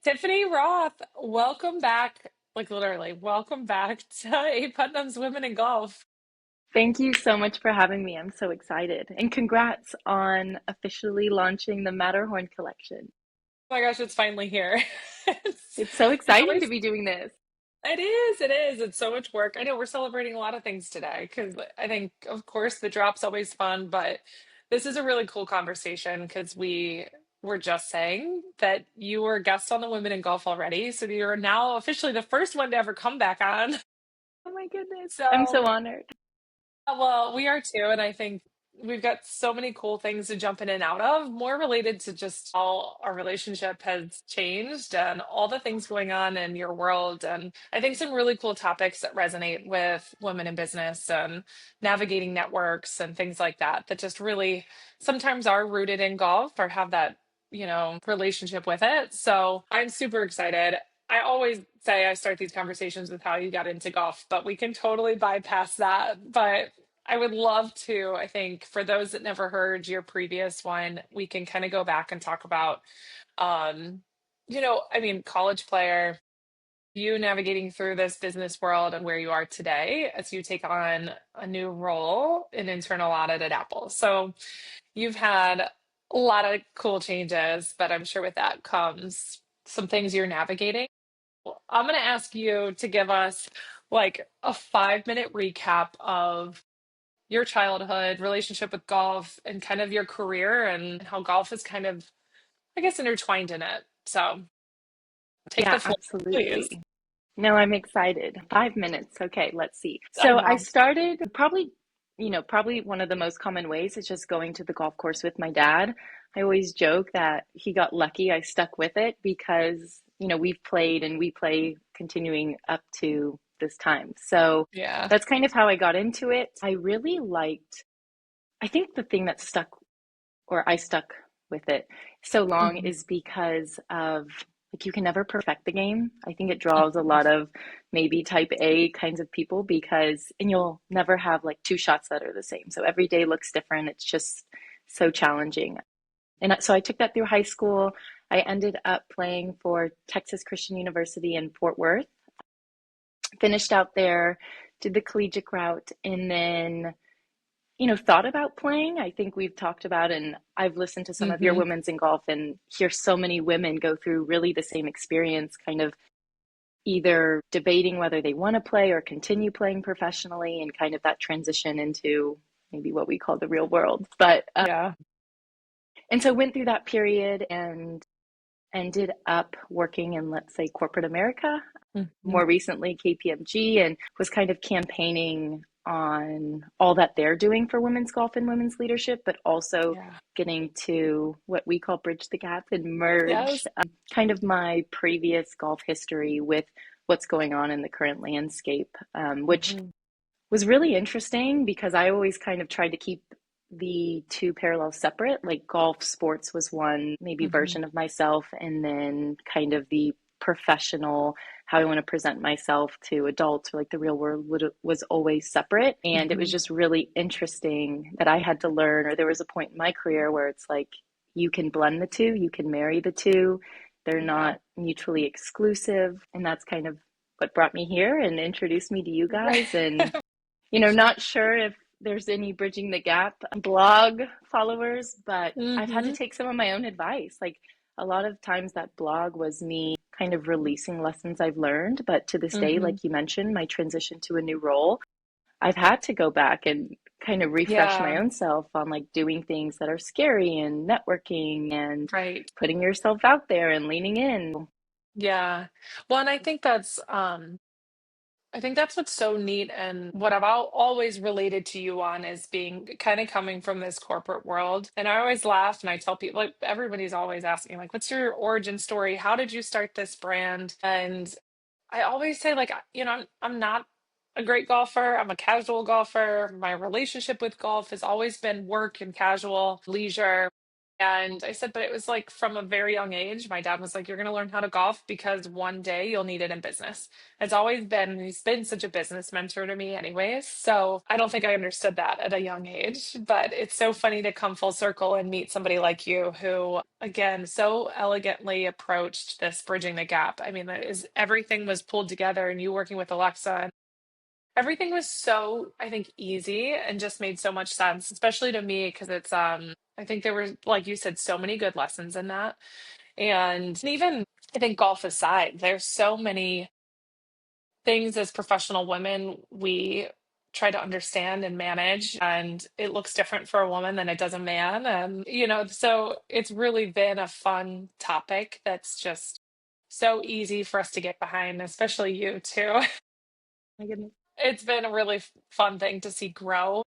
Tiffany Roth, welcome back. Like literally, welcome back to A.PUTNAM's Women in Golf. Thank you so much for having me. I'm so excited. And congrats on officially launching the Matterhorn collection. Oh my gosh, it's finally here. It's, It's so it's exciting to always be doing this. it is. It's so much work. I know we're celebrating a lot of things today because I think, of course, the drop's always fun, but this is a really cool conversation because we were just saying that you were a guest on the Women in Golf already, so you're now officially the first one to ever come back on. Oh my goodness. I'm So so honored. well, we are too, and I think we've got so many cool things to jump in and out of, more related to just how our relationship has changed and all the things going on in your world. And I think some really cool topics that resonate with women in business and navigating networks and things like that, that just really sometimes are rooted in golf or have that, relationship with it. So I'm super excited. I always say I start these conversations with how you got into golf, but we can totally bypass that. But I would love to, I think, for those that never heard your previous one, we can kind of go back and talk about, um, college player, you navigating through this business world and where you are today as you take on a new role in internal audit at Apple. So you've had a lot of cool changes, but I'm sure with that comes some things you're navigating. I'm going to ask you to give us like a 5-minute recap of your childhood, relationship with golf, and kind of your career and how golf is kind of, I guess, intertwined in it. So take the Yeah, floor, please. absolutely. No, I'm excited. 5 minutes. Okay, let's see. I So I know. started probably one of the most common ways is just going to the golf course with my dad. I always joke that he got lucky I stuck with it because, we've played and we play continuing up to this time. So Yeah. that's kind of how I got into it. I think the thing that stuck or I stuck with it so long Mhm. is because of like you can never perfect the game. I think it draws a lot of maybe type A kinds of people because and you'll never have like two shots that are the same. So every day looks different. It's just so challenging. And so I took that through high school. I ended up playing for Texas Christian University in Fort Worth. Finished out there, did the collegiate route, and then thought about playing. I think we've talked about, and I've listened to some of your Mhm. women's in golf and hear so many women go through really the same experience, kind of either debating whether they want to play or continue playing professionally and kind of that transition into maybe what we call the real world. Yeah. And so went through that period and ended up working in, let's say, corporate America, Mhm. more recently KPMG, and was kind of campaigning on all that they're doing for women's golf and women's leadership, but also Yeah. getting to what we call bridge the gap and merge Yes. kind of my previous golf history with what's going on in the current landscape, which Mhm. was really interesting because I always kind of tried to keep the two parallels separate. Like golf sports was one maybe Mhm. version of myself, and then kind of the professional, how I want to present myself to adults or like the real world was always separate. And it was Mhm. just really interesting that I had to learn, or there was a point in my career where it's like you can blend the two, you can marry the two. They're Yeah. not mutually exclusive. And that's kind of what brought me here and introduced me to you Right. guys. And not sure if there's any bridging the gap blog followers, but I've had to Mhm. take some of my own advice. Like a lot of times that blog was me kind of releasing lessons I've learned, but to this day, Mhm. like you mentioned, my transition to a new role, I've had to go back and kind of refresh my Yeah. own self on like doing things that are scary and networking and Right. putting yourself out there and leaning in. Yeah. Well, and I think that's what's so neat, and what I've always related to you on is being kind of coming from this corporate world. And I always laugh and I tell people, like, everybody's always asking, like, what's your origin story? How did you start this brand? And I always say, like, I'm not a great golfer. I'm a casual golfer. My relationship with golf has always been work and casual leisure. And I said, but it was like from a very young age. My dad was like, you're going to learn how to golf because one day you'll need it in business. It's always been, he's been such a business mentor to me, anyways. So I don't think I understood that at a young age, but it's so funny to come full circle and meet somebody like you who, again, so elegantly approached this bridging the gap. I mean, that is everything was pulled together and you working with Alexa. Everything was so, I think, easy and just made so much sense, especially to me, because it's I think there were, like you said, so many good lessons in that. And even I think golf aside, there's so many things as professional women we try to understand and manage, and it looks different for a woman than it does a man. And, so it's really been a fun topic that's just so easy for us to get behind, especially you too. My goodness. It's been a really fun thing to see grow.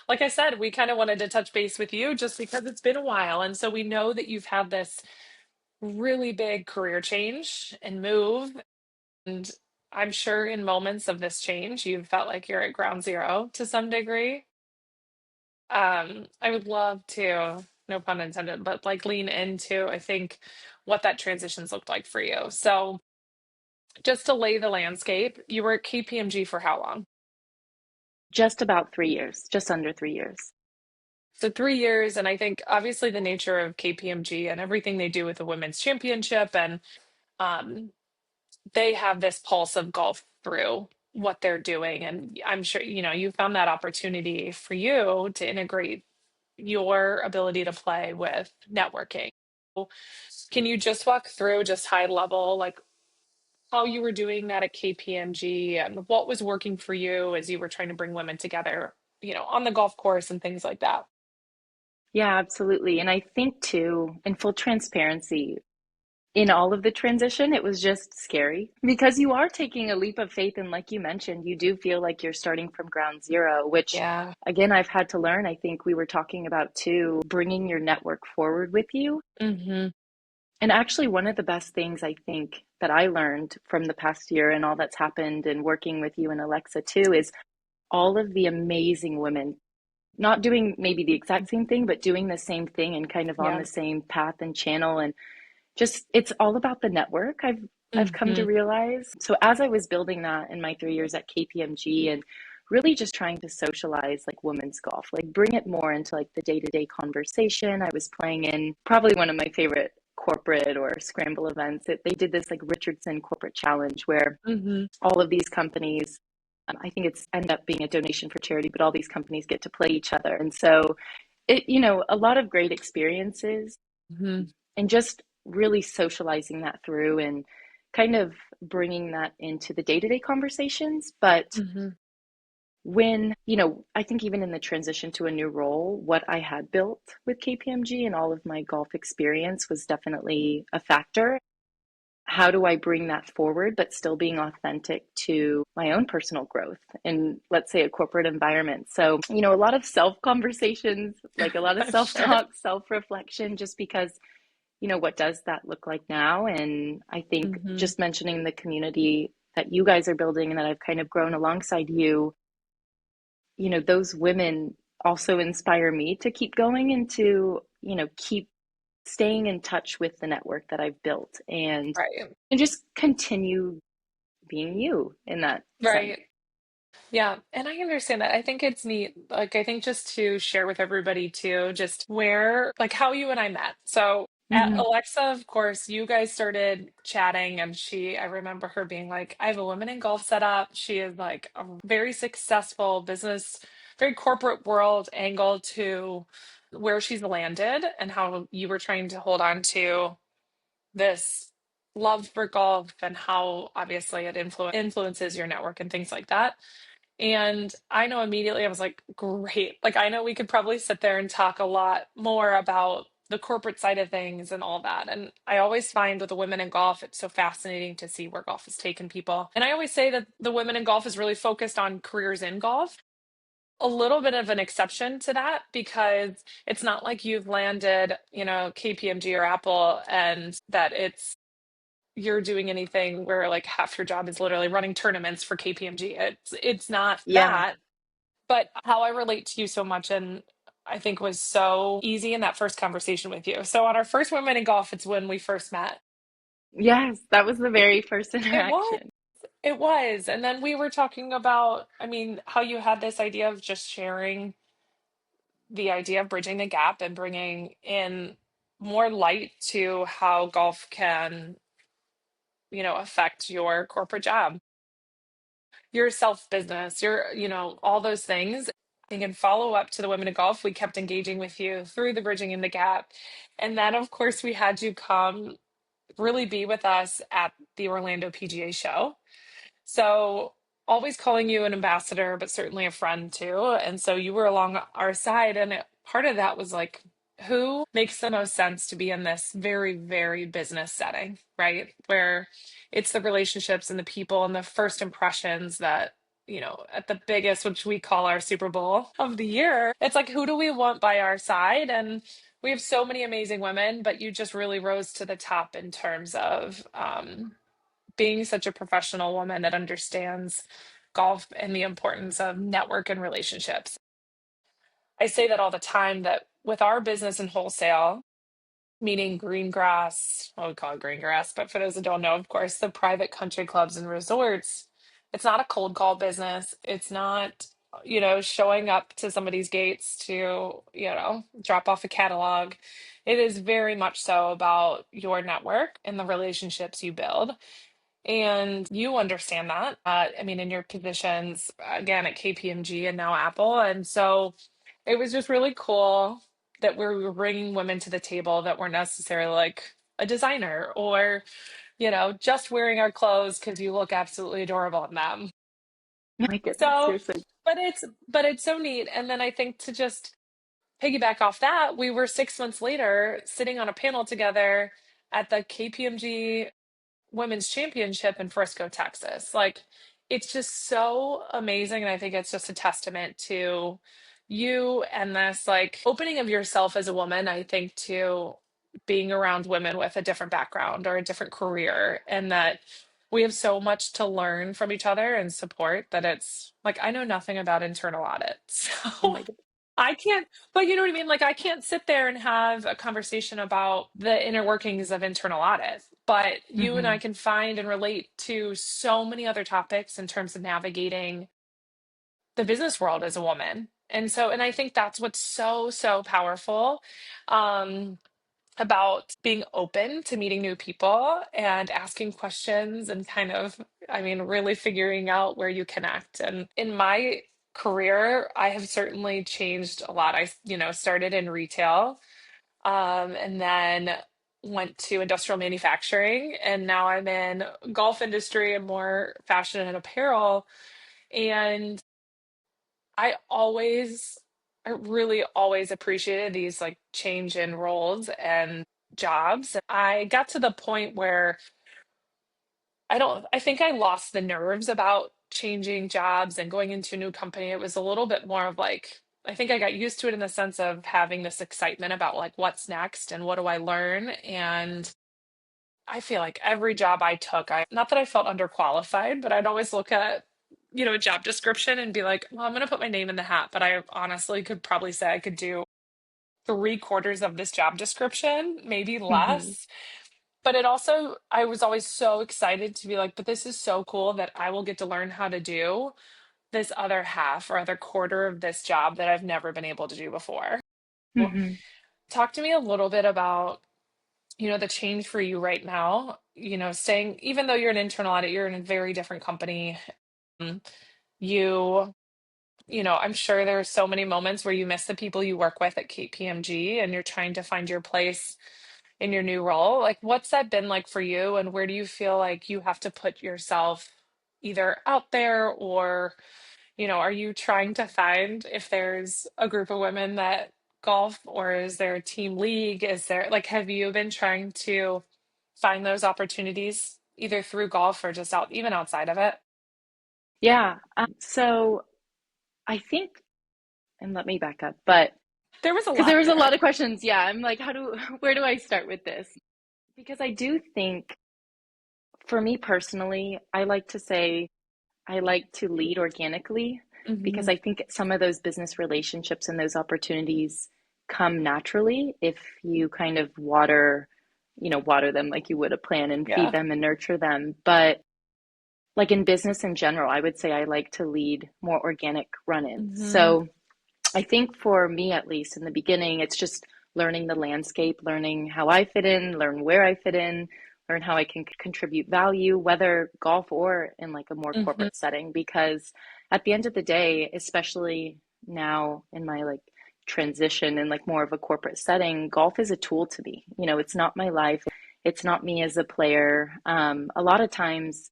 Like I said, we kind of wanted to touch base with you just because it's been a while. And so we know that you've had this really big career change and move. And I'm sure in moments of this change, you've felt like you're at ground zero to some degree. I would love to, no pun intended, but like lean into, I think, what that transition's looked like for you. So just to lay the landscape, you were at KPMG for how long? Just about 3 years, just under 3 years. So 3 years, and I think obviously the nature of KPMG and everything they do with the women's championship, and um, they have this pulse of golf through what they're doing. And I'm sure, you found that opportunity for you to integrate your ability to play with networking. So can you just walk through just high level, like how you were doing that at KPMG and what was working for you as you were trying to bring women together, on the golf course and things like that? Yeah, absolutely. And I think too, in full transparency, in all of the transition, it was just scary because you are taking a leap of faith. And like you mentioned, you do feel like you're starting from ground zero, which Yeah. again, I've had to learn. I think we were talking about too, bringing your network forward with you. Hmm. And actually, one of the best things I think that I learned from the past year and all that's happened and working with you and Alexa too is all of the amazing women not doing maybe the exact same thing, but doing the same thing and kind of on Yeah. the same path and channel. And just it's all about the network. I've come to Hmm. realize. So as I was building that in my 3 years at KPMG and really just trying to socialize like women's golf, like bring it more into like the day-to-day conversation. I was playing in probably one of my favorite corporate or scramble events. They did this like Richardson corporate challenge where Hmm. all of these companies, I think it's end up being a donation for charity, but all these companies get to play each other. And so a lot of great experiences Hmm. and just really socializing that through and kind of bringing that into the day-to-day conversations. But Hmm. when, I think even in the transition to a new role, what I had built with KPMG and all of my golf experience was definitely a factor. How do I bring that forward, but still being authentic to my own personal growth in, let's say, a corporate environment? So, a lot of self conversations, like a lot of I'm self sure. talk, self reflection, just because, what does that look like now? And I think Hmm. just mentioning the community that you guys are building and that I've kind of grown alongside you, those women also inspire me to keep going and to, keep staying in touch with the network that I've built Right. and just continue being you in that sense. Right. Yeah, and I understand that. I think it's neat. Like, I think just to share with everybody too, just where, like, how you and I met. So, at Hmm. Alexa, of course, you guys started chatting, and I remember her being like, I have a women in golf set up. She is like a very successful business, very corporate world angle to where she's landed, and how you were trying to hold on to this love for golf and how obviously it influences your network and things like that. And I know immediately I was like, great. Like, I know we could probably sit there and talk a lot more about the corporate side of things and all that. And I always find with the women in golf, it's so fascinating to see where golf has taken people. And I always say that the women in golf is really focused on careers in golf. A little bit of an exception to that because it's not like you've landed, KPMG or Apple and that you're doing anything where like half your job is literally running tournaments for KPMG. It's not Yeah. that, but how I relate to you so much, and I think was so easy in that first conversation with you. So on our first Women in Golf, it's when we first met. Yes, that was the very first It was. interaction. It was. And then we were talking about, I mean, how you had this idea of just sharing the idea of bridging the gap and bringing in more light to how golf can, affect your corporate job, your self business, your, all those things. I think in follow up to the Women of Golf, we kept engaging with you through the bridging in the gap. And then, of course, we had you come really be with us at the Orlando PGA show. So always calling you an ambassador, but certainly a friend too. And so you were along our side. And part of that was like, who makes the most sense to be in this very, very business setting, right? Where it's the relationships and the people and the first impressions that, at the biggest, which we call our Super Bowl of the year, it's like, who do we want by our side? And we have so many amazing women, but you just really rose to the top in terms of being such a professional woman that understands golf and the importance of network and relationships. I say that all the time that with our business in wholesale, meaning green grass, well, we call it green grass, but for those that don't know, of course, the private country clubs and resorts, it's not a cold call business. It's not, showing up to somebody's gates to, drop off a catalog. It is very much so about your network and the relationships you build. And you understand that. I mean, in your positions, again, at KPMG and now Apple. And so it was just really cool that we were bringing women to the table that weren't necessarily like a designer or, just wearing our clothes because you look absolutely adorable in them. Oh my goodness, So, you're so but it's so neat. And then I think to just piggyback off that, we were 6 months later sitting on a panel together at the KPMG Women's Championship in Frisco, Texas. Like, it's just so amazing. And I think it's just a testament to you and this, like, opening of yourself as a woman, I think, to being around women with a different background or a different career, and that we have so much to learn from each other and support that it's like, I know nothing about internal audit. oh So my goodness. I can't, but you know what I mean? Like, I can't sit there and have a conversation about the inner workings of internal audit, but you and I Hmm. can find and relate to so many other topics in terms of navigating the business world as a woman. And so, and I think that's what's so, so powerful um, about being open to meeting new people and asking questions and kind of, I mean, really figuring out where you connect. And in my career, I have certainly changed a lot. I, started in retail, and then went to industrial manufacturing, and now I'm in golf industry and more fashion and apparel. And I always, I really always appreciated these like change in roles and jobs. I got to the point where I think I lost the nerves about changing jobs and going into a new company. It was a little bit more of like, I think I got used to it in the sense of having this excitement about like what's next and what do I learn. And I feel like every job I took, not that I felt underqualified, but I'd always look at, a job description and be like, well, I'm going to put my name in the hat. But I honestly could probably say I could do three-quarters of this job description, maybe Hmm. less. But it also, I was always so excited to be like, but this is so cool that I will get to learn how to do this other half or other quarter of this job that I've never been able to do before. Hmm. Talk to me a little bit about, the change for you right now, staying, even though you're an internal audit, you're in a very different company. Um, You, I'm sure there are so many moments where you miss the people you work with at KPMG and you're trying to find your place in your new role. Like, what's that been like for you? And where do you feel like you have to put yourself either out there or, are you trying to find if there's a group of women that golf, or is there a team league? Is there like, have you been trying to find those opportunities either through golf or just out, even outside of it? Yeah. So I think, and let me back up, but There was a because there lot was a lot there. of questions. Yeah. I'm like, where do I start with this? Because I do think for me personally, I like to say I like to lead organically. because Hmm. I think some of those business relationships and those opportunities come naturally if you kind of water them like you would a plant and feed Yeah. them and nurture them. But like in business in general, I would say I like to lead more organic run-ins. Hmm. So I think for me, at least in the beginning, it's just learning the landscape, learning how I fit in, learn where I fit in, learn how I can contribute value, whether golf or in like a more Hmm. corporate setting. Because at the end of the day, especially now in my like transition in like more of a corporate setting, golf is a tool to me. It's not my life. It's not me as a player. A lot of times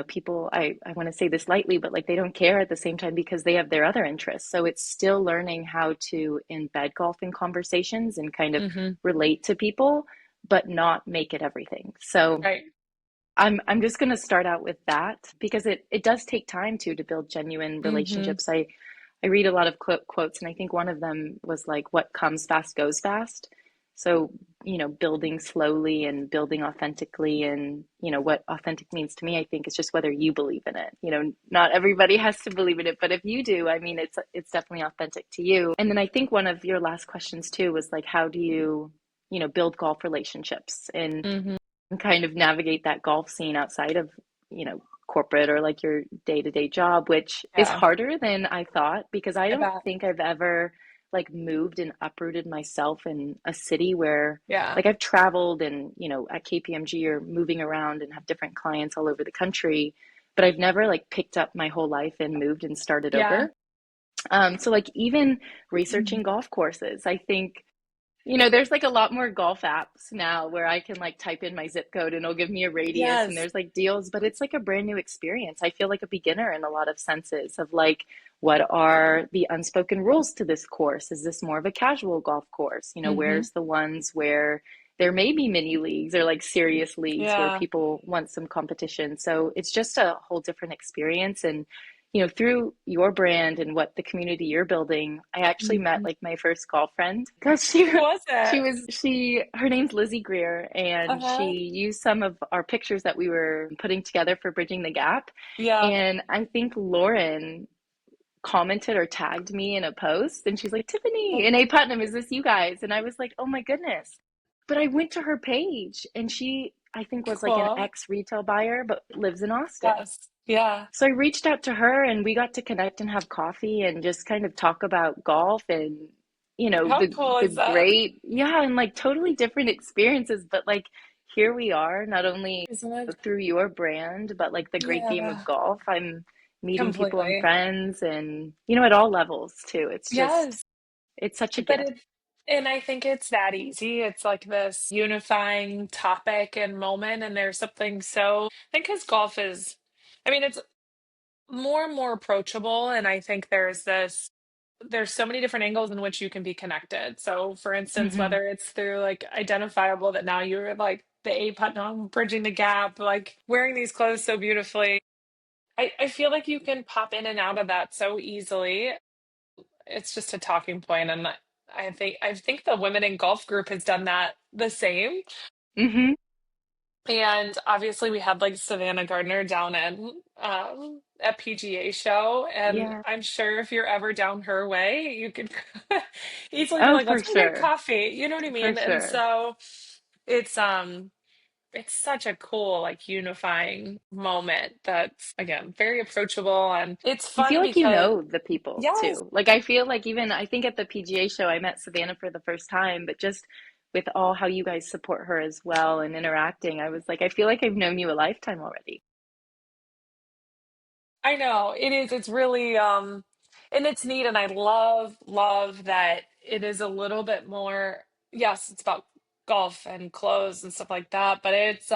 people, I want to say this lightly, but like they don't care at the same time because they have their other interests. So it's still learning how to embed golf in conversations and kind of Hmm. relate to people, but not make it everything. So Right. I'm just going to start out with that because it does take time to build genuine Hmm. relationships. I read a lot of quotes, and I think one of them was like, "What comes fast goes fast." So, building slowly and building authentically, and what authentic means to me, I think, is just whether you believe in it. Not everybody has to believe in it, but if you do, I mean, it's definitely authentic to you. And then I think one of your last questions too was like, how do you build golf relationships and Hmm. kind of navigate that golf scene outside of, corporate or like your day-to-day job, which is Yeah. harder than I thought because I I don't bet. think I've ever like moved and uprooted myself in a city where Yeah. like I've traveled and, at KPMG or moving around and have different clients all over the country, but I've never like picked up my whole life and moved and started Yeah. over. So like even Mhm. researching golf courses, I think there's like a lot more golf apps now where I can like type in my zip code and it'll give me a radius and Yes. there's like deals, but it's like a brand new experience. I feel like a beginner in a lot of senses of like, what are the unspoken rules to this course? Is this more of a casual golf course? Hmm. Where's the ones where there may be mini leagues or like serious leagues where Yeah. people want some competition. So it's just a whole different experience. And through your brand and what the community you're building, I actually met Mhm. like my first golf friend because she Who was she it? was she her name's Lizzie Greer, and she Uh-huh. used some of our pictures that we were putting together for Bridging the Gap. Yeah. And I think Lauren commented or tagged me in a post and she's like, Tiffany and A.PUTNAM, is this you guys? And I was like, oh my goodness. But I went to her page and she, I think, was like an Cool. ex retail buyer, but lives in Austin. Yes. Yeah. So I reached out to her and we got to connect and have coffee and just kind of talk about golf and How the cool the is that? great, yeah, and like totally different experiences, but like here we are, not only Isn't it? through your brand, but like the great game of Yeah. golf. I'm meeting people and Completely. friends and at all levels too. Yes. It's such a But gift. and I think it's that easy. It's like this unifying topic and moment, and there's something so, I think because golf is, I mean, it's more and more approachable, and I think there's so many different angles in which you can be connected. So, for instance, Hmm. whether it's through like identifiable that now you're like the A Putnam bridging the gap, like wearing these clothes so beautifully. I feel like you can pop in and out of that so easily. It's just a talking point, and I think the women in golf group has done that the same. Hmm. And obviously, we had like Savannah Gardner down in at PGA show, and Yeah. I'm sure if you're ever down her way, you could easily be Oh, like, for "Let's go get sure. coffee." You know what I For mean? And sure. so it's um it's such a cool like unifying moment that's again very approachable, and it's You feel fun like you because know the people yes, too. Like I feel like even I think at the PGA show I met Savannah for the first time, but just with all how you guys support her as well and interacting, I was like, I feel like I've known you a lifetime already. I know it is. It's really and it's neat, and I love that it is a little bit more. Yes, it's about golf and clothes and stuff like that, but it's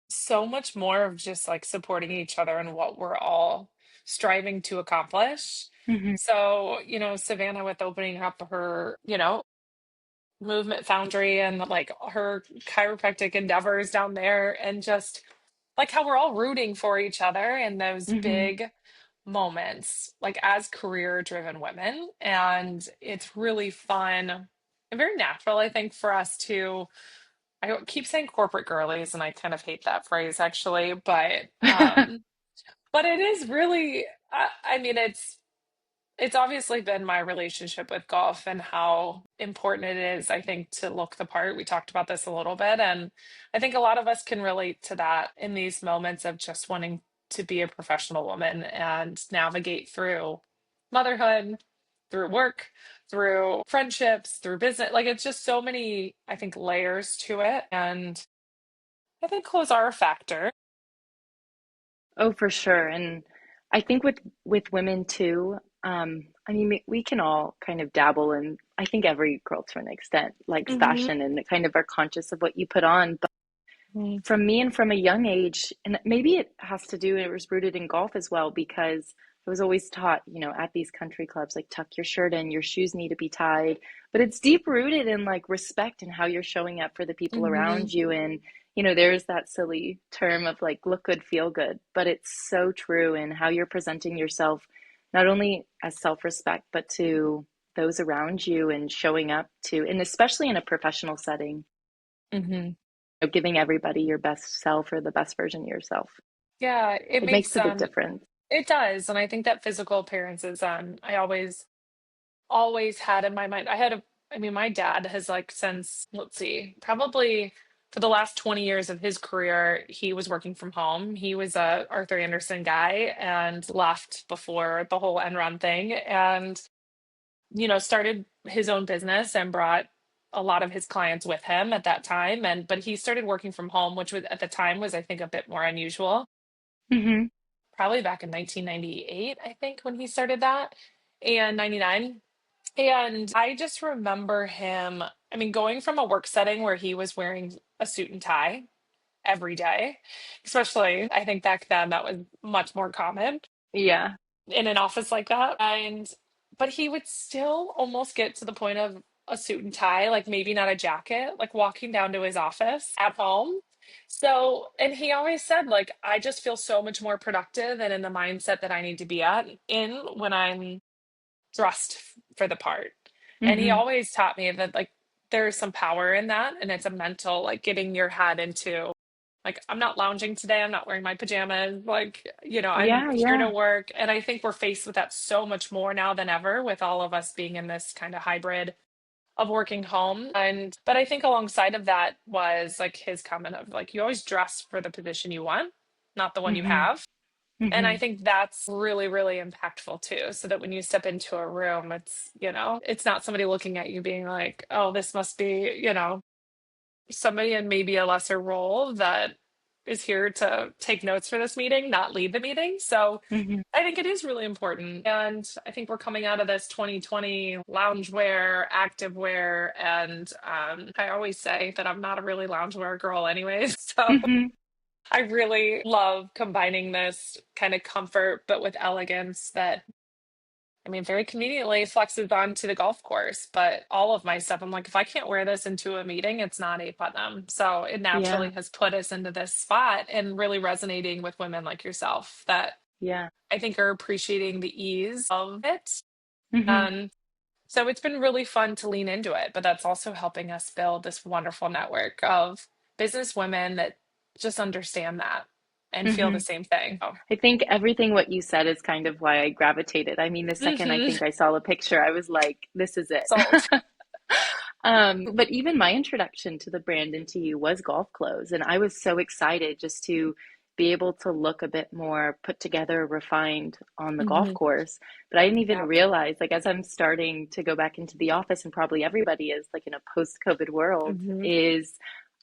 so much more of just like supporting each other and what we're all striving to accomplish. Hmm. So, Savannah with opening up her, movement foundry and like her chiropractic endeavors down there, and just like how we're all rooting for each other in those Hmm. big moments, like as career driven women. And it's really fun and very natural, I think, for us to, I keep saying corporate girlies, and I kind of hate that phrase actually, but But it is really, I mean, it's obviously been my relationship with golf and how important it is, I think, to look the part. We talked about this a little bit, and I think a lot of us can relate to that in these moments of just wanting to be a professional woman and navigate through motherhood, through work, through friendships, through business. Like it's just so many, I think, layers to it. And I think clothes are a factor. Oh, for sure. And I think with women too, I mean, we can all kind of dabble in, I think every girl to an extent likes Hmm. fashion and kind of are conscious of what you put on. From me and from a young age, and maybe it has to do, it was rooted in golf as well, because I was always taught, at these country clubs, like tuck your shirt in, your shoes need to be tied. But it's deep rooted in like respect and how you're showing up for the people Hmm. around you. And, there's that silly term of like look good, feel good, but it's so true in how you're presenting yourself, not only as self-respect, but to those around you and showing up to, and especially in a professional setting, Hmm. giving everybody your best self or the best version of yourself. Yeah, it It makes makes a big difference. it does. And I think that physical appearance is I always had in my mind. I mean, my dad has like since, let's see, probably for the last 20 years of his career, he was working from home. He was a Arthur Anderson guy and left before the whole Enron thing and, started his own business and brought a lot of his clients with him at that time. But he started working from home, which was at the time was, I think, a bit more unusual. Hmm. Probably back in 1998, I think, when he started that, and 99. And I just remember him, I mean, going from a work setting where he was wearing a suit and tie every day, especially I think back then that was much more common Yeah. in an office like that. But he would still almost get to the point of a suit and tie, like maybe not a jacket, like walking down to his office at home. So, and he always said, like, I just feel so much more productive and in the mindset that I need to be when I'm dressed for the part. And he Hmm. always taught me that like there's some power in that and it's a mental like getting your head into like I'm not lounging today, I'm not wearing my pajamas, like I'm Yeah, here to yeah. work. And I think we're faced with that so much more now than ever with all of us being in this kind of hybrid of working home. And but I think alongside of that was like his comment of like you always dress for the position you want, not the one you Hmm. have. And I Hmm. think that's really, really impactful too. So that when you step into a room, it's not somebody looking at you being like, oh, this must be, somebody in maybe a lesser role that is here to take notes for this meeting, not lead the meeting. So Hmm. I think it is really important. And I think we're coming out of this 2020 loungewear, activewear. And I always say that I'm not a really loungewear girl, anyways. So Hmm. I really love combining this kind of comfort, but with elegance that, I mean, very conveniently flexes onto the golf course. But all of my stuff, I'm like, if I can't wear this into a meeting, it's not A.PUTNAM. So it Yeah, naturally has put us into this spot and really resonating with women like yourself that yeah. I think are appreciating the ease of it. Hmm. Um, so it's been really fun to lean into it, but that's also helping us build this wonderful network of business women that just understand that and feel Hmm. the same thing. Oh. I think everything what you said is kind of why I gravitated. I mean, the second I Hmm. think I saw the picture, I was like, this is it. Sold. But even my introduction to the brand and to you was golf clothes. And I was so excited just to be able to look a bit more put together, refined on the golf Hmm. course. But I didn't even Yeah. realize, like, as I'm starting to go back into the office, and probably everybody is, like, in a post-COVID world, Hmm. is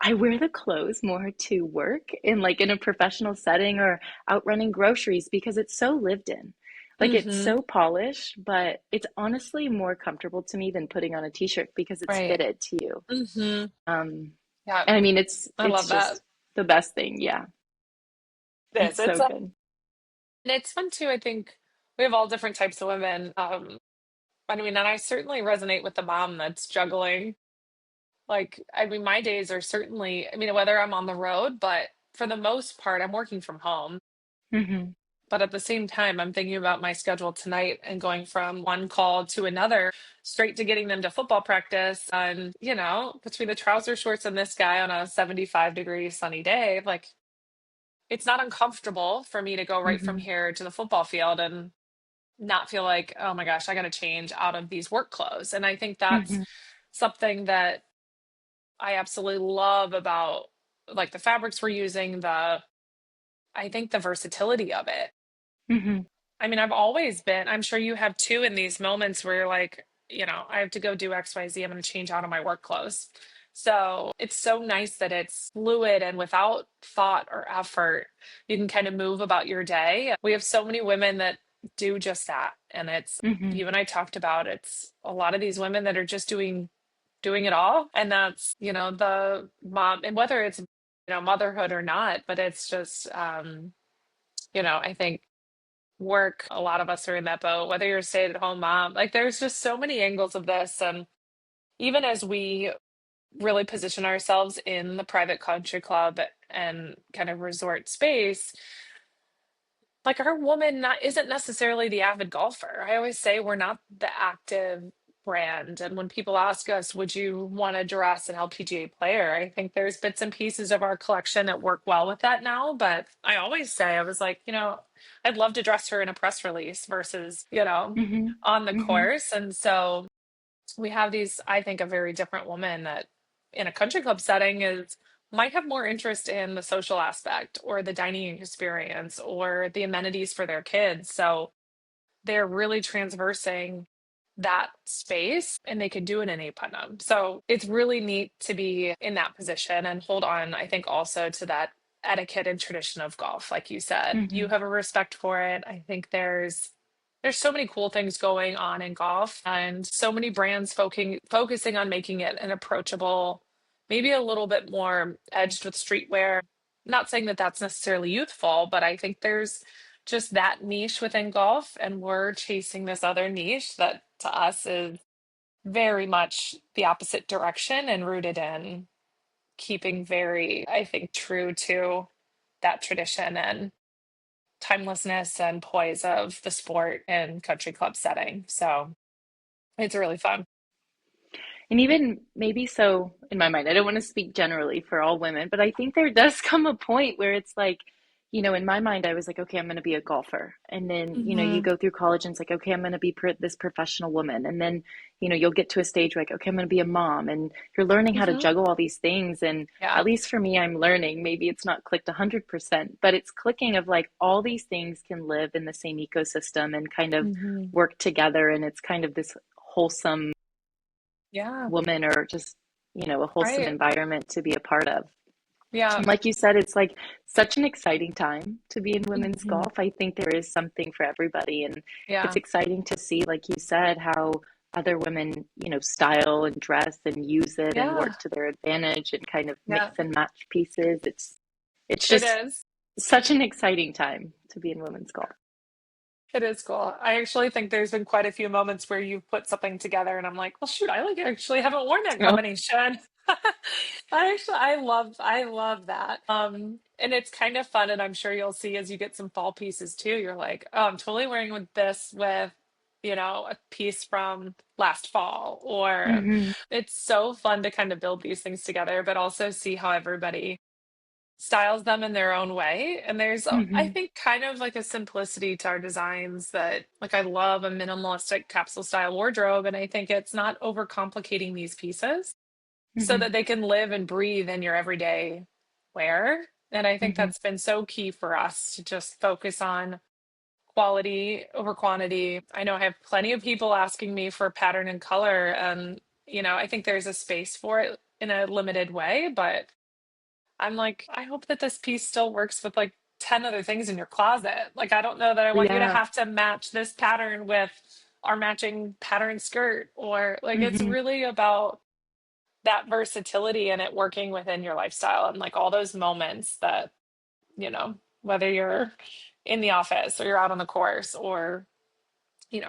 I wear the clothes more to work in, like, in a professional setting or out running groceries because it's so lived in. Like it's Hmm. so polished, but it's honestly more comfortable to me than putting on a t-shirt because it's Right. fitted to you. Hmm. Um, Yeah. and I mean, I it's love that. just the best thing. Yeah, It is. it's so good. And it's fun too. I think we have all different types of women. I mean, and I certainly resonate with the mom that's juggling. Like, I mean, my days are certainly, I mean, whether I'm on the road, but for the most part, I'm working from home. Hmm. But at the same time, I'm thinking about my schedule tonight and going from one call to another, straight to getting them to football practice. And, between the trouser shorts and this guy on a 75-degree sunny day, like it's not uncomfortable for me to go right from Hmm. here to the football field and not feel like, oh my gosh, I got to change out of these work clothes. And I think that's Hmm. something that I absolutely love about like the fabrics we're using, I think the versatility of it. Hmm. I mean, I've always been, I'm sure you have too, in these moments where you're like, I have to go do XYZ, I'm going to change out of my work clothes. So it's so nice that it's fluid and without thought or effort, you can kind of move about your day. We have so many women that do just that. And it's, Hmm. you and I talked about, it's a lot of these women that are just doing it all. And that's, the mom, and whether it's, motherhood or not, but it's just, I think work, a lot of us are in that boat, whether you're a stay-at-home mom, like there's just so many angles of this. And even as we really position ourselves in the private country club and kind of resort space, like our woman isn't necessarily the avid golfer. I always say we're not the active brand. And when people ask us, would you want to dress an LPGA player? I think there's bits and pieces of our collection that work well with that now. But I always say, I was like, I'd love to dress her in a press release versus, Hmm. on the Hmm. course. And so we have these, I think, a very different woman that in a country club setting is might have more interest in the social aspect or the dining experience or the amenities for their kids. So they're really transversing that space and they could do it in A.PUTNAM. So it's really neat to be in that position and hold on, I think, also to that etiquette and tradition of golf. Like you said, you Hmm. have a respect for it. I think there's so many cool things going on in golf and so many brands focusing on making it an approachable, maybe a little bit more edged with streetwear. Not saying that that's necessarily youthful, but I think there's just that niche within golf, and we're chasing this other niche that to us is very much the opposite direction and rooted in keeping very, I think, true to that tradition and timelessness and poise of the sport and country club setting. So it's really fun. And even maybe so in my mind, I don't want to speak generally for all women, but I think there does come a point where it's like, in my mind, I was like, okay, I'm going to be a golfer. And then, you Hmm. go through college and it's like, okay, I'm going to be this professional woman. And then, you'll get to a stage where like, okay, I'm going to be a mom. And you're learning how to Hmm. juggle all these things. And Yeah. at least for me, I'm learning. Maybe it's not clicked 100%, but it's clicking of like all these things can live in the same ecosystem and kind of Hmm. work together. And it's kind of this wholesome Yeah. woman or just, a wholesome Right. environment to be a part of. Yeah. And like you said, it's like such an exciting time to be in women's Hmm. golf. I think there is something for everybody. And it's Yeah. exciting to see, like you said, how other women, style and dress and use it and Yeah. work to their advantage and kind of mix Yeah. and match pieces. It's It just is. such an exciting time to be in women's golf. It is cool. I actually think there's been quite a few moments where you've put something together and I'm like, well, shoot, I like actually haven't worn that Oh, combination. I love that. And it's kind of fun, and I'm sure you'll see as you get some fall pieces too. You're like, oh, I'm totally wearing with this with, a piece from last fall, or hmm. it's so fun to kind of build these things together, but also see how everybody styles them in their own way. And there's, I Hmm. think, kind of like a simplicity to our designs that, like, I love a minimalistic capsule style wardrobe. And I think it's not overcomplicating these pieces so Hmm. that they can live and breathe in your everyday wear. And I think Hmm. that's been so key for us to just focus on quality over quantity. I know I have plenty of people asking me for pattern and color. And, I think there's a space for it in a limited way, but I'm like, I hope that this piece still works with like 10 other things in your closet. Like, I don't know that I want you to Yeah. have to match this pattern with our matching pattern skirt, or like, it's Hmm. really about that versatility and it working within your lifestyle and like all those moments that, whether you're in the office or you're out on the course or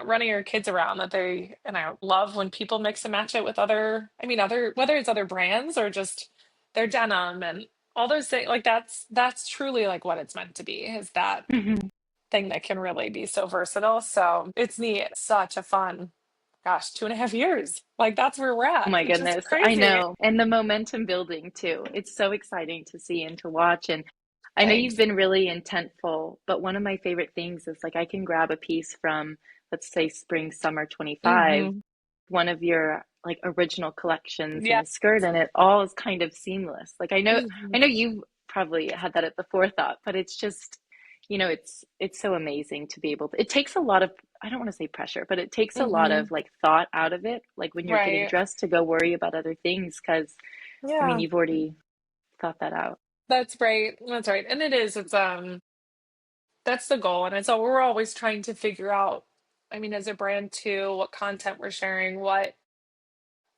running your kids around, and I love when people mix and match it with whether it's other brands or just their denim and all those things. Like that's truly like what it's meant to be, is that Hmm. thing that can really be so versatile. So it's neat. Such a fun, gosh, 2.5 years. Like that's where we're Oh at, my which is goodness. I crazy. know. And the momentum building too. It's so exciting to see and to watch. And I know you've Thanks. been really intentful, but one of my favorite things is like I can grab a piece from, let's say, spring, summer 25, Hmm. one of your like original collections and Yeah. a skirt, and it all is kind of seamless. Like I Hmm. know you've probably had that at the forethought, but it's just, it's so amazing to be able to, it takes a lot of, I don't want to say pressure, but it takes a lot Hmm. of like thought out of it, like when you're getting Right. dressed to go worry about other things, because I mean, Yeah. you've already thought that out. That's right. That's right. And it is, that's the goal. And it's all we're always trying to figure out, I mean, as a brand too, what content we're sharing, what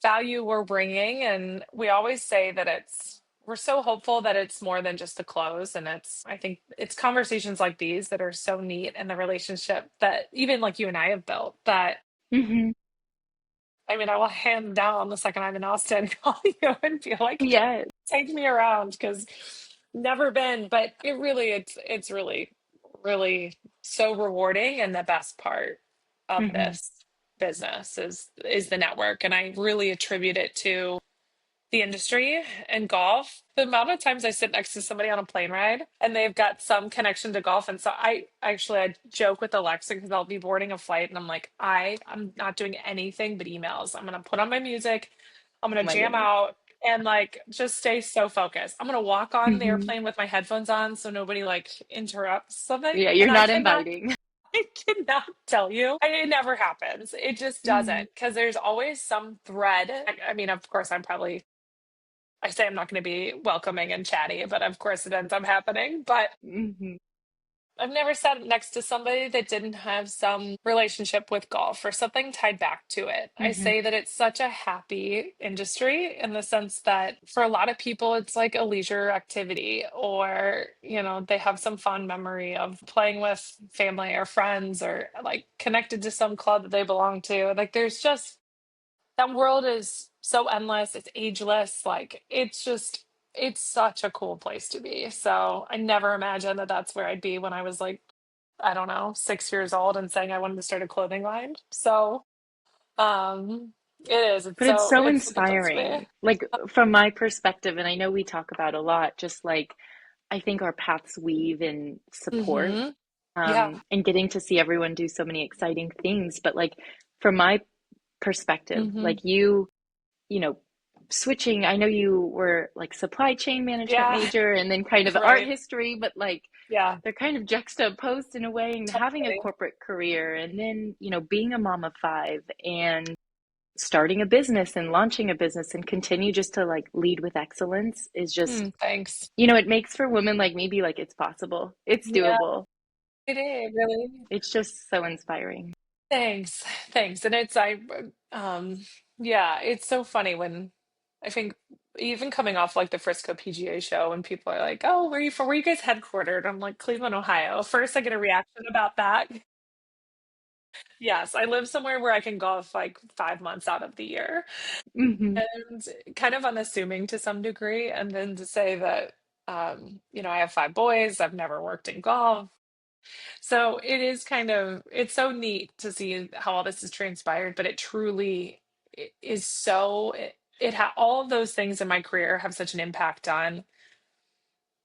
value we're bringing. And we always say that we're so hopeful that it's more than just the clothes. And I think it's conversations like these that are so neat and the relationship that even like you and I have built that, Hmm. I mean, I will hand down the second I'm in Austin, call you and be like, Yes. take me around because never been, but it's really, really so rewarding. And the best part of Hmm. this business is the network. And I really attribute it to the industry and golf. The amount of times I sit next to somebody on a plane ride and they've got some connection to golf. And so I joke with Alexa because I'll be boarding a flight and I'm like, I'm not doing anything but emails. I'm gonna put on my music, I'm Oh gonna my jam goodness. out and like just stay so focused. I'm gonna walk on the Hmm. airplane with my headphones on so nobody like interrupts something. Yeah, And you're not inviting. I cannot tell you. It never happens. It just Hmm. doesn't because there's always some thread. I mean, of course, I say I'm not going to be welcoming and chatty, but of course it ends up happening. But Hmm. I've never sat next to somebody that didn't have some relationship with golf or something tied back to it. I Hmm. say that it's such a happy industry in the sense that for a lot of people, it's like a leisure activity, or, they have some fond memory of playing with family or friends or like connected to some club that they belong to. Like there's just that world is so endless, it's ageless, like it's such a cool place to be. So I never imagined that that's where I'd be when I was like, I don't know, 6 years old and saying I wanted to start a clothing line. So it is, But it's so it's such a place to be. inspiring. Like from my perspective, and I know we talk about a lot, just like I think our paths weave in support, Hmm. Yeah. and getting to see everyone do so many exciting things. But like from my perspective, Hmm. like you know, switching, I know you were like supply chain management Yeah. major and then kind of art Right. history, but like Yeah. they're kind of juxtaposed in a way, and having a Totally. corporate career and then, being a mom of five and starting a business and launching a business and continue just to like lead with excellence is just, Thanks. it makes for women like me be like, it's possible, it's Yeah, doable. it is really. It's just so inspiring. Thanks. Thanks. And um yeah, it's so funny when I think even coming off like the Frisco PGA show when people are like, "Oh, where are you from? Where are you guys headquartered?" I'm like, "Cleveland, Ohio." First I get a reaction about that. Yes, I live somewhere where I can golf like 5 months out of the year. Hmm. And kind of unassuming to some degree. And then to say that I have 5 boys, I've never worked in golf. So it's so neat to see how all this has transpired, but it truly is all of those things in my career have such an impact on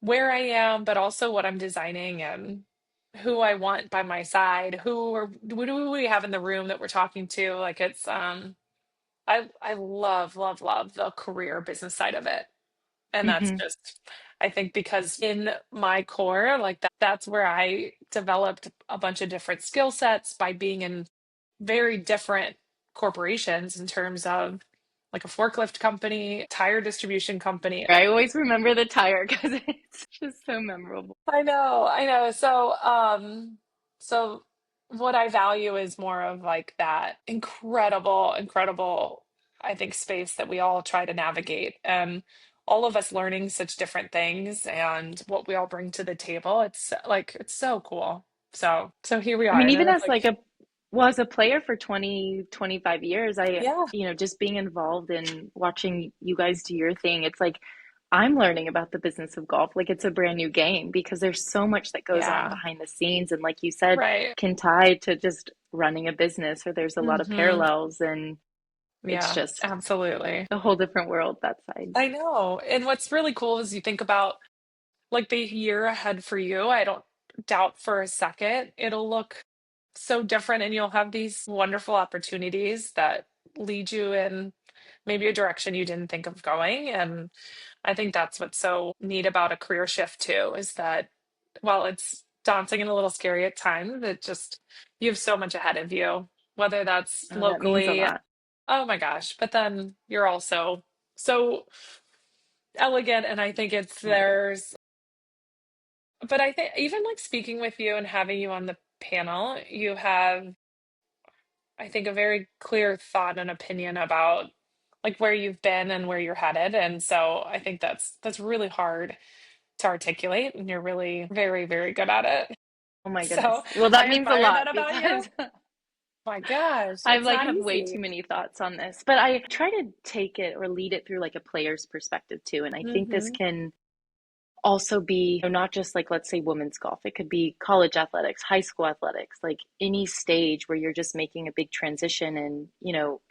where I am, but also what I'm designing and who I want by my side, who do we have in the room that we're talking to. Like I love, love, love the career business side of it. And that's Hmm. just, I think, because in my core, like that's where I developed a bunch of different skill sets by being in very different corporations in terms of like a forklift company, tire distribution company. I always remember the tire because it's just so memorable. I know, I know. So what I value is more of like that incredible, incredible, I think, space that we all try to navigate. And all of us learning such different things and what we all bring to the table. It's so cool. So here we I are. mean, And even then it's as like, like as a player for 20, 25 years, yeah, just being involved in watching you guys do your thing, it's like I'm learning about the business of golf. Like it's a brand new game because there's so much that goes on yeah, behind the scenes. And like you said, right. can tie to just running a business, or there's a lot of Hmm. parallels, and it's Yeah, just absolutely. a whole different world that side. I know. And what's really cool is you think about like the year ahead for you, I don't doubt for a second it'll look so different and you'll have these wonderful opportunities that lead you in maybe a direction you didn't think of going. And I think that's what's so neat about a career shift too, is that while it's daunting and a little scary at times, it just you have so much ahead of you, whether that's Oh, that means a locally, lot. oh my gosh, but then you're also so elegant and I think it's Right. but I think even like speaking with you and having you on the panel, you have, I think, a very clear thought and opinion about like where you've been and where you're headed. And so I think that's really hard to articulate, and you're really very, very good at it. Oh my So goodness. Well, that I means a admire that lot about you. because My gosh, I it's like not have way easy. too many thoughts on this, but I try to take it or lead it through like a player's perspective too. And I think this Hmm. can also be, not just like, let's say women's golf. It could be college athletics, high school athletics, like any stage where you're just making a big transition. And,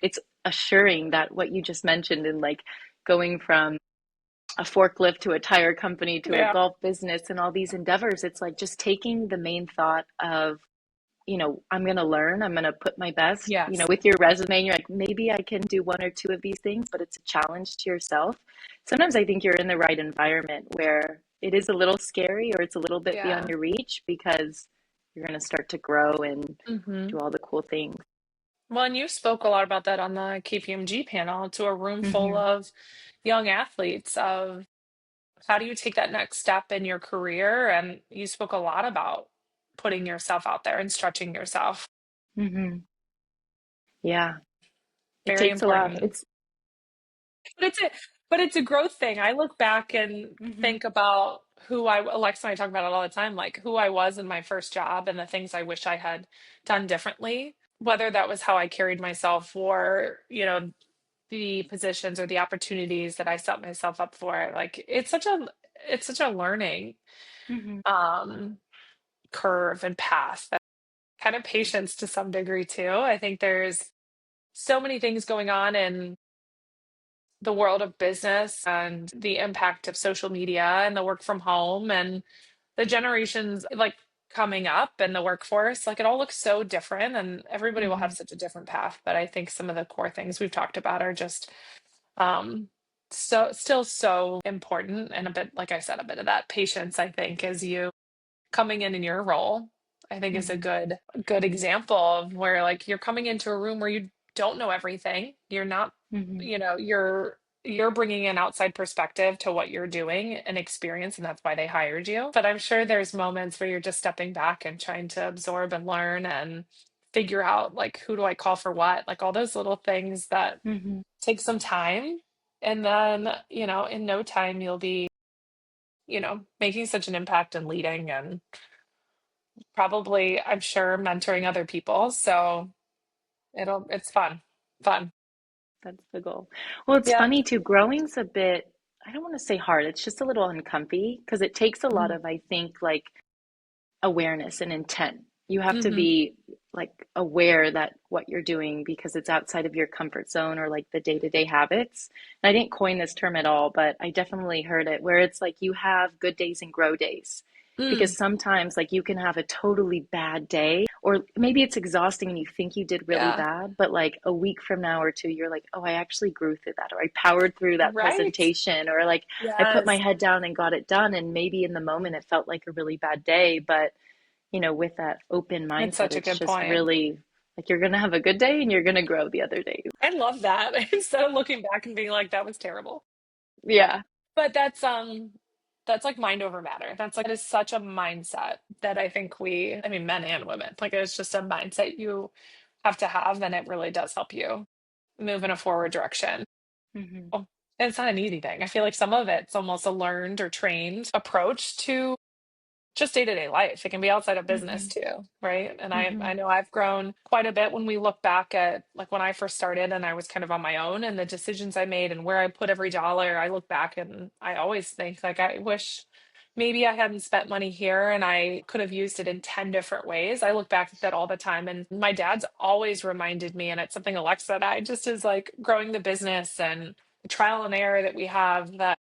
it's assuring that what you just mentioned and like going from a forklift to a tire company to a Yeah. golf business and all these endeavors, it's like just taking the main thought of, I'm going to learn, I'm going to put my best, Yes. with your resume, you're like, maybe I can do one or two of these things, but it's a challenge to yourself. Sometimes I think you're in the right environment where it is a little scary or it's a little bit beyond Yeah. your reach because you're going to start to grow and Hmm. do all the cool things. Well, and you spoke a lot about that on the KPMG panel to a room full Hmm. of young athletes of how do you take that next step in your career? And you spoke a lot about putting yourself out there and stretching yourself. Hmm. Yeah, it Very takes a lot. important. It's, But it's a growth thing. I look back and hmm think about who Alexa and I talk about it all the time, like who I was in my first job and the things I wish I had done differently, whether that was how I carried myself or, the positions or the opportunities that I set myself up for. Like it's such a learning hmm um curve and path, that kind of patience to some degree too. I think there's so many things going on in the world of business and the impact of social media and the work from home and the generations like coming up and the workforce, like it all looks so different and everybody will have hmm such a different path. But I think some of the core things we've talked about are just um so still so important, and a bit, like I said, a bit of that patience, I think, as you coming in your role, I think is a hmm good example of where like you're coming into a room where you don't know everything. You're not, hmm you're bringing an outside perspective to what you're doing and experience, and that's why they hired you. But I'm sure there's moments where you're just stepping back and trying to absorb and learn and figure out like who do I call for what, like all those little things that hmm take some time. And then, in no time you'll be, making such an impact and leading and probably, I'm sure, mentoring other people. So it's fun. Fun. That's the goal. Well, it's Yep. funny too. Growing's a bit, I don't want to say hard, it's just a little uncomfy because it takes a lot Mhm. of, I think, like awareness and intent. You have to Mhm. be like aware that what you're doing because it's outside of your comfort zone or like the day-to-day habits. And I didn't coin this term at all, but I definitely heard it where it's like you have good days and grow days. Mm. Because sometimes like you can have a totally bad day or maybe it's exhausting and you think you did really Yeah. bad, but like a week from now or two you're like, "Oh, I actually grew through that," or "I powered through that Right. presentation," or like "I put my Yes. head down and got it done." And maybe in the moment it felt like a really bad day, but with that open It's mindset, such a it's good just point. really like you're going to have a good day and you're going to grow the other days. I love that. Instead of looking back and being like, that was terrible. Yeah. But that's like mind over matter. That's like, it is such a mindset that I think I mean, men and women, like it's just a mindset you have to have, and it really does help you move in a forward direction. Hmm. Oh, and it's not an easy thing. I feel like some of it's almost a learned or trained approach to just day-to-day life. It can be outside of business Hmm. too, right? And I Hmm. know I've grown quite a bit when we look back at like when I first started and I was kind of on my own and the decisions I made and where I put every dollar. I look back and I always think like I wish maybe I hadn't spent money here and I could have used it in 10 different ways. I look back at that all the time, and my dad's always reminded me, and it's something Alexa and I just is like growing the business and the trial and error that we have, that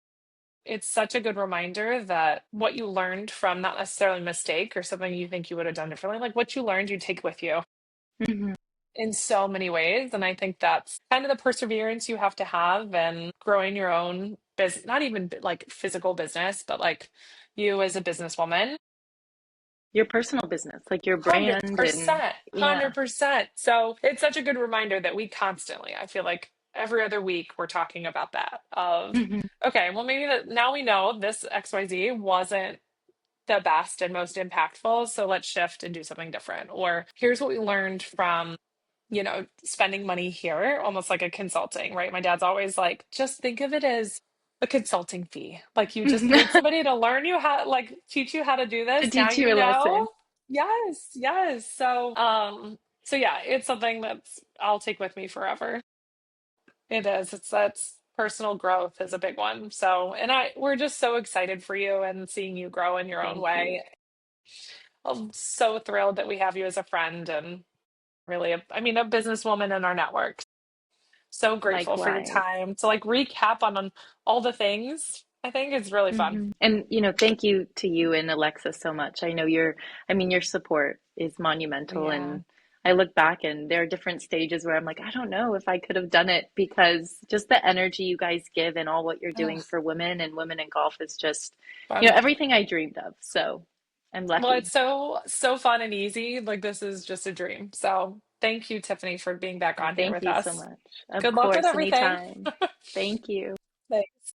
it's such a good reminder that what you learned from not necessarily a mistake or something you think you would have done differently, like what you learned, you take with you Hmm. in so many ways. And I think that's kind of the perseverance you have to have and growing your own business, not even like physical business, but like you as a businesswoman. Your personal business, like your brand, and 100%, yeah. 100%. So it's such a good reminder that we constantly, I feel like every other week we're talking about that of, Hmm. okay, well maybe that now we know this XYZ wasn't the best and most impactful, so let's shift and do something different. Or here's what we learned from, spending money here, almost like a consulting, right? My dad's always like, just think of it as a consulting fee. Like you just paid somebody to learn you how, like teach you how to do To this. Now teach you you a lesson. know. Yes, yes. So yeah, it's something that's I'll take with me forever. It is. That's personal growth is a big one. So, and we're just so excited for you and seeing you grow in your own Thank you. way. I'm so thrilled that we have you as a friend and really, I mean, a businesswoman in our network. So grateful for your Likewise. time to like recap on all the things. I think it's really fun. And thank you to you and Alexa so much. I know I mean, your support is monumental. Yeah. And I look back and there are different stages where I'm like, I don't know if I could have done it, because just the energy you guys give and all what you're doing Ugh, for women and women in golf is just, fun. everything I dreamed of. So I'm Well, lucky. it's so fun and easy. Like this is just a dream. So thank you, Tiffany, for being back Well, on here thank with you so us. much. Of Good luck with course, everything. anytime. Thank you. Thanks.